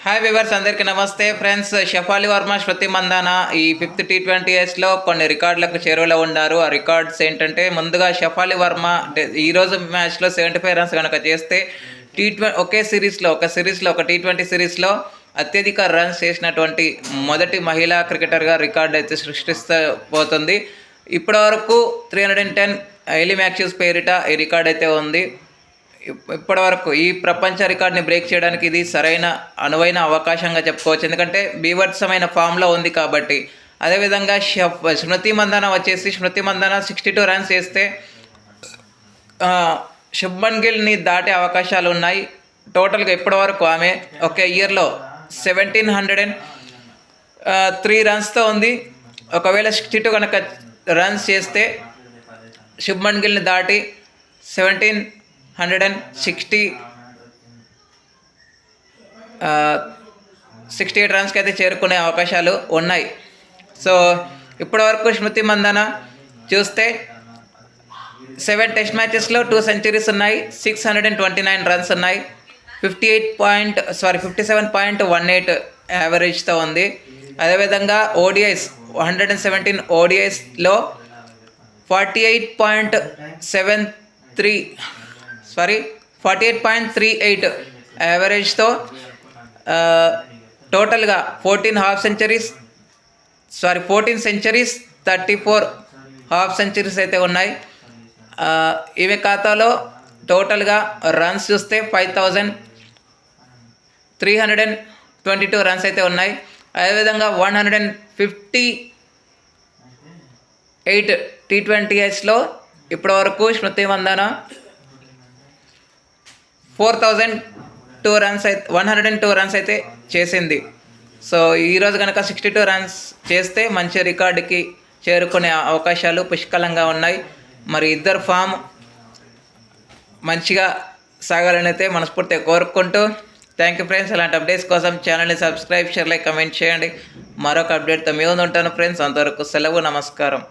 Hi viewers, అందరికీ నమస్తే friends. Shafali Varma, శృతి మందాన ఈ 5th T20Sలో కొన్ని రికార్డులకు చేరువలో ఉన్నారు. ఆ రికార్డ్స్ ఏంటంటే, ముందుగా షఫాలి వర్మ ఈరోజు మ్యాచ్లో 75 రన్స్ కనుక చేస్తే ఒక సిరీస్లో ఒక T20 సిరీస్లో అత్యధిక రన్స్ చేసినటువంటి మొదటి మహిళా క్రికెటర్గా రికార్డు అయితే సృష్టిస్తూ పోతుంది. ఇప్పటివరకు 310 ఎయిలీ మ్యాచెస్ పేరిట ఈ రికార్డ్ అయితే ఉంది. ఇప్పటివరకు ఈ ప్రపంచ రికార్డ్ని బ్రేక్ చేయడానికి ఇది సరైన అనువైన అవకాశంగా చెప్పుకోవచ్చు. ఎందుకంటే బీభత్సమైన ఫామ్లో ఉంది కాబట్టి. అదేవిధంగా స్మృతి మందాన 62 రన్స్ చేస్తే శుభ్మన్ గిల్ని దాటే అవకాశాలు ఉన్నాయి. టోటల్గా ఇప్పటివరకు ఆమె ఒక ఇయర్లో 1703 రన్స్తో ఉంది. ఒకవేళ 62 కనుక రన్స్ చేస్తే శుభ్మన్ గిల్ని దాటి 68 రన్స్కి అయితే చేరుకునే అవకాశాలు ఉన్నాయి. సో ఇప్పటివరకు స్మృతి మందాన చూస్తే 7 టెస్ట్ మ్యాచెస్లో 2 సెంచరీస్ ఉన్నాయి, 629 రన్స్ ఉన్నాయి, 57.18 యావరేజ్తో ఉంది. అదేవిధంగా ఓడిఐస్ 117 ఓడిఐస్లో 48.38 యావరేజ్తో టోటల్గా 14 సెంచరీస్ 34 హాఫ్ సెంచరీస్ అయితే ఉన్నాయి. ఈమె ఖాతాలో టోటల్గా రన్స్ చూస్తే 5322 రన్స్ అయితే ఉన్నాయి. అదేవిధంగా 158 T20Sలో ఇప్పటివరకు స్మృతి మందాన 102 రన్స్ అయితే చేసింది. సో ఈరోజు కనుక 62 రన్స్ చేస్తే మంచి రికార్డుకి చేరుకునే అవకాశాలు పుష్కలంగా ఉన్నాయి. మరి ఇద్దరు ఫామ్ మంచిగా సాగాలని అయితే మనస్ఫూర్తిగా కోరుకుంటూ, థ్యాంక్ యూ ఫ్రెండ్స్. ఇలాంటి అప్డేట్స్ కోసం ఛానల్ని సబ్స్క్రైబ్, షేర్, లైక్, కమెంట్ చేయండి. మరొక అప్డేట్తో మీ ముందు ఉంటాను ఫ్రెండ్స్. అంతవరకు సెలవు, నమస్కారం.